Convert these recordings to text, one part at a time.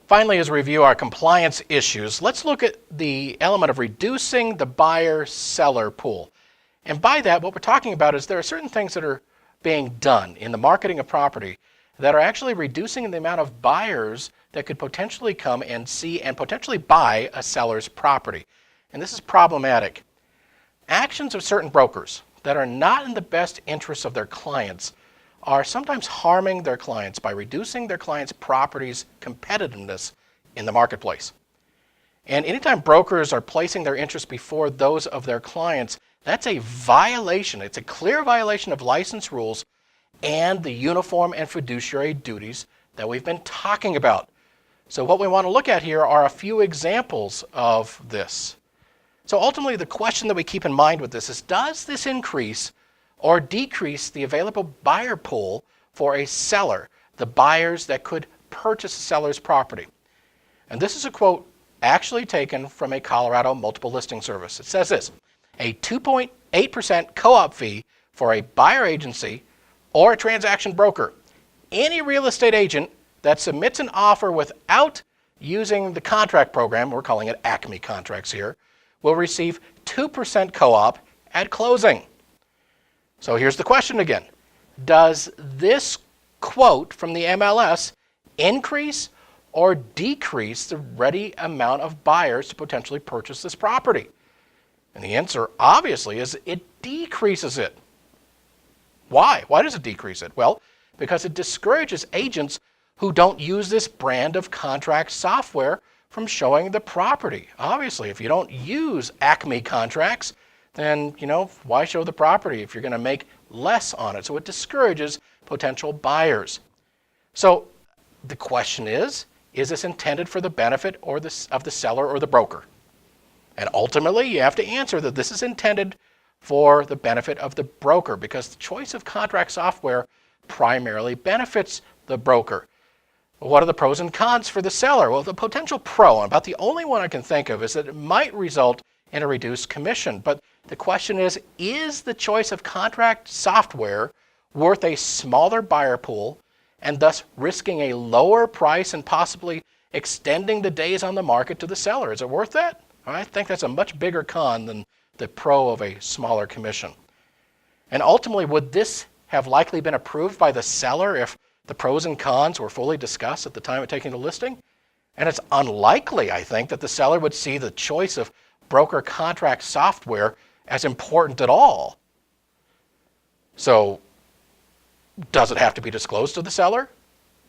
Finally, as we review our compliance issues, let's look at the element of reducing the buyer-seller pool. And by that, what we're talking about is there are certain things that are being done in the marketing of property that are actually reducing the amount of buyers that could potentially come and see and potentially buy a seller's property. And this is problematic. Actions of certain brokers that are not in the best interests of their clients are sometimes harming their clients by reducing their clients' property's competitiveness in the marketplace. And anytime brokers are placing their interests before those of their clients, that's a violation. It's a clear violation of license rules and the uniform and fiduciary duties that we've been talking about. So what we want to look at here are a few examples of this. So ultimately, the question that we keep in mind with this is, does this increase or decrease the available buyer pool for a seller, the buyers that could purchase a seller's property? And this is a quote actually taken from a Colorado multiple listing service. It says this: a 2.8% co-op fee for a buyer agency or a transaction broker. Any real estate agent that submits an offer without using the contract program, we're calling it ACME contracts here, will receive 2% co-op at closing. So here's the question again. Does this quote from the MLS increase or decrease the ready amount of buyers to potentially purchase this property? And the answer obviously is it decreases it. Why? Why does it decrease it? Well, because it discourages agents who don't use this brand of contract software from showing the property. Obviously, if you don't use ACME contracts, then, why show the property if you're going to make less on it? So it discourages potential buyers. So the question is this intended for the benefit of the seller or the broker? And ultimately, you have to answer that this is intended for the benefit of the broker, because the choice of contract software primarily benefits the broker. What are the pros and cons for the seller? Well, the potential pro, and about the only one I can think of, is that it might result in a reduced commission. But the question is the choice of contract software worth a smaller buyer pool and thus risking a lower price and possibly extending the days on the market to the seller? Is it worth that? I think that's a much bigger con than the pro of a smaller commission. And ultimately, would this have likely been approved by the seller if the pros and cons were fully discussed at the time of taking the listing? And it's unlikely, I think, that the seller would see the choice of broker contract software as important at all. So, does it have to be disclosed to the seller?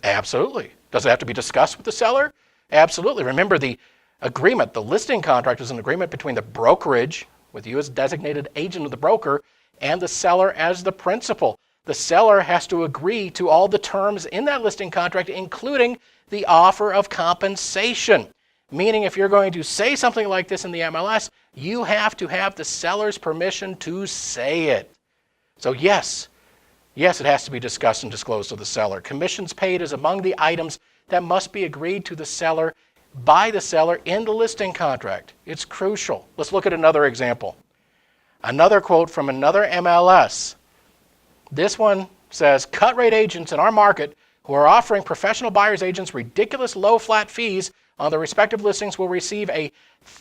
Absolutely. Does it have to be discussed with the seller? Absolutely. Remember, the agreement, the listing contract, is an agreement between the brokerage, with you as designated agent of the broker, and the seller as the principal. The seller has to agree to all the terms in that listing contract, including the offer of compensation. Meaning, if you're going to say something like this in the MLS, you have to have the seller's permission to say it. So yes, it has to be discussed and disclosed to the seller. Commissions paid is among the items that must be agreed to the seller by the seller in the listing contract. It's crucial. Let's look at another example. Another quote from another MLS. This one says, cut rate agents in our market who are offering professional buyers agents ridiculous low flat fees on the respective listings will receive a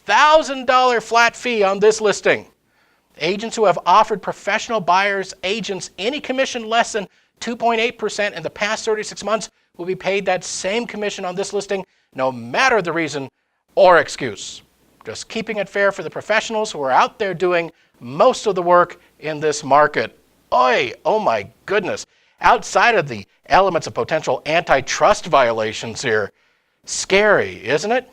$1,000 flat fee on this listing. Agents who have offered professional buyers agents any commission less than 2.8% in the past 36 months will be paid that same commission on this listing, no matter the reason or excuse. Just keeping it fair for the professionals who are out there doing most of the work in this market. Oh my goodness. Outside of the elements of potential antitrust violations here, scary, isn't it?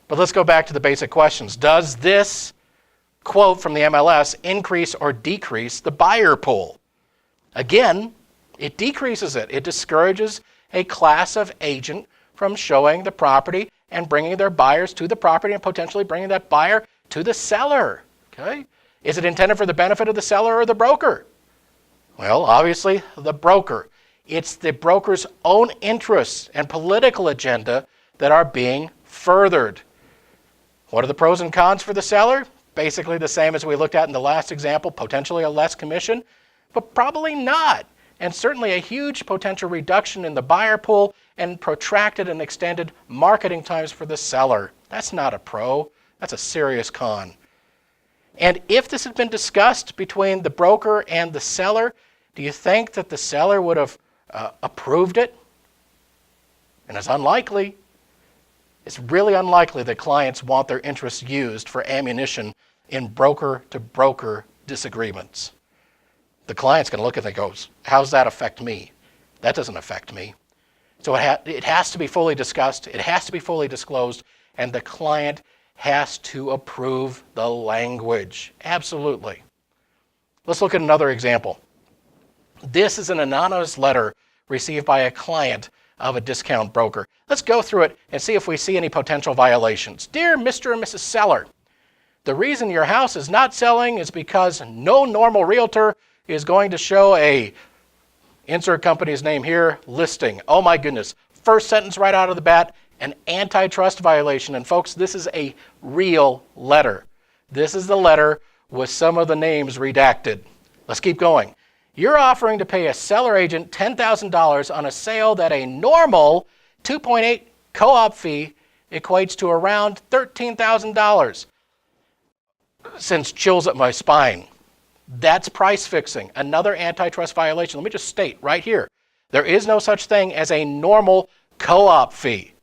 But let's go back to the basic questions. Does this quote from the MLS increase or decrease the buyer pool? Again, it decreases it. It discourages a class of agent from showing the property and bringing their buyers to the property and potentially bringing that buyer to the seller. Okay? Is it intended for the benefit of the seller or the broker? Well, obviously, the broker. It's the broker's own interests and political agenda that are being furthered. What are the pros and cons for the seller? Basically the same as we looked at in the last example, potentially a less commission, but probably not. And certainly a huge potential reduction in the buyer pool and protracted and extended marketing times for the seller. That's not a pro. That's a serious con. And if this had been discussed between the broker and the seller, do you think that the seller would have approved it? And it's unlikely. It's really unlikely that clients want their interests used for ammunition in broker-to-broker disagreements. The client's going to look at it and goes, how does that affect me? That doesn't affect me. So it has to be fully discussed, it has to be fully disclosed, and the client has to approve the language. Absolutely. Let's look at another example. This is an anonymous letter received by a client of a discount broker. Let's go through it and see if we see any potential violations. Dear Mr. and Mrs. Seller, the reason your house is not selling is because no normal realtor is going to show a, insert company's name here, listing. Oh my goodness. First sentence right out of the bat, an antitrust violation. And folks, this is a real letter. This is the letter with some of the names redacted. Let's keep going. You're offering to pay a seller agent $10,000 on a sale that a normal 2.8 co-op fee equates to around $13,000. Sends chills up my spine. That's price fixing, another antitrust violation. Let me just state right here, there is no such thing as a normal co-op fee.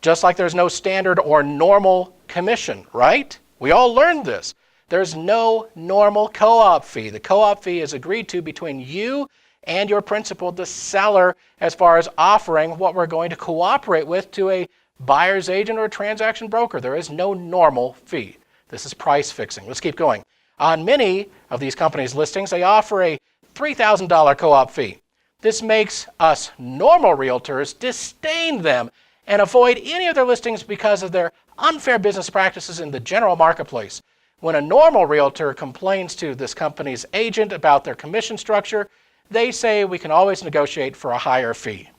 Just like there's no standard or normal commission, right? We all learned this. There's no normal co-op fee. The co-op fee is agreed to between you and your principal, the seller, as far as offering what we're going to cooperate with to a buyer's agent or a transaction broker. There is no normal fee. This is price fixing. Let's keep going. On many of these companies' listings, they offer a $3,000 co-op fee. This makes us normal realtors disdain them and avoid any of their listings because of their unfair business practices in the general marketplace. When a normal realtor complains to this company's agent about their commission structure, they say we can always negotiate for a higher fee.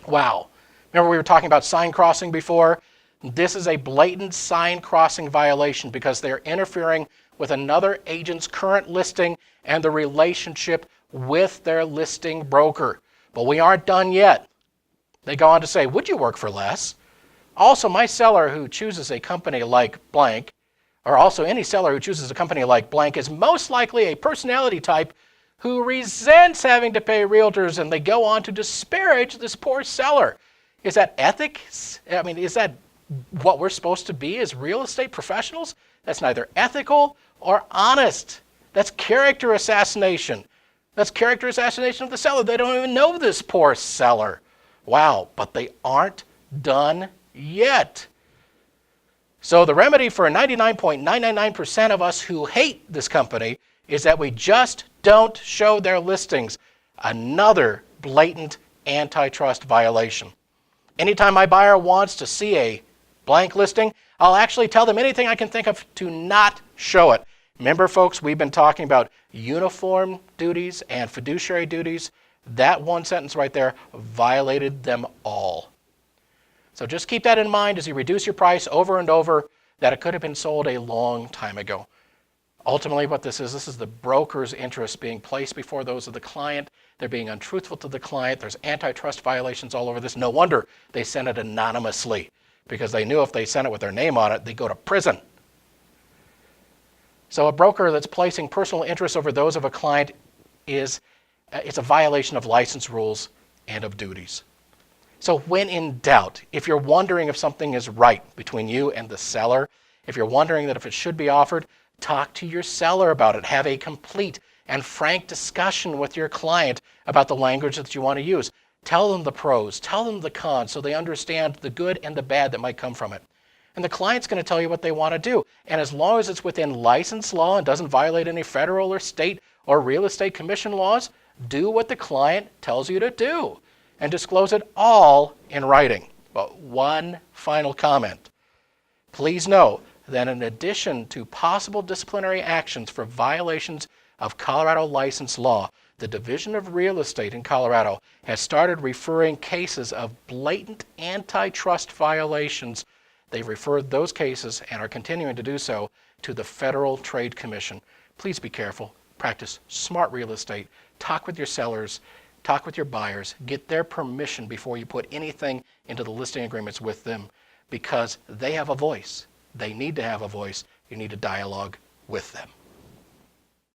Wow. Remember we were talking about sign crossing before? This is a blatant sign crossing violation because they're interfering with another agent's current listing and the relationship with their listing broker. But we aren't done yet. They go on to say, would you work for less? Also, my seller who chooses a company like blank, or also any seller who chooses a company like blank, is most likely a personality type who resents having to pay realtors, and they go on to disparage this poor seller. Is that ethics? I mean, is that what we're supposed to be as real estate professionals? That's neither ethical or honest. That's character assassination. That's character assassination of the seller. They don't even know this poor seller. Wow, but they aren't done yet. So the remedy for 99.999% of us who hate this company is that we just don't show their listings. Another blatant antitrust violation. Anytime my buyer wants to see a blank listing, I'll actually tell them anything I can think of to not show it. Remember, folks, we've been talking about uniform duties and fiduciary duties. That one sentence right there violated them all. So just keep that in mind as you reduce your price over and over, that it could have been sold a long time ago. Ultimately, what this is the broker's interest being placed before those of the client. They're being untruthful to the client. There's antitrust violations all over this. No wonder they sent it anonymously, because they knew if they sent it with their name on it, they'd go to prison. So a broker that's placing personal interests over those of a client it's a violation of license rules and of duties. So when in doubt, if you're wondering if something is right between you and the seller, if you're wondering that if it should be offered, talk to your seller about it. Have a complete and frank discussion with your client about the language that you want to use. Tell them the pros, tell them the cons, so they understand the good and the bad that might come from it. And the client's going to tell you what they want to do. And as long as it's within license law and doesn't violate any federal or state or real estate commission laws, do what the client tells you to do and disclose it all in writing. But one final comment. Please know that in addition to possible disciplinary actions for violations of Colorado license law, the Division of Real Estate in Colorado has started referring cases of blatant antitrust violations. They've referred those cases and are continuing to do so to the Federal Trade Commission. Please be careful. Practice smart real estate. Talk with your sellers. talk with your buyers, get their permission before you put anything into the listing agreements with them, because they have a voice. They need to have a voice. You need to dialogue with them.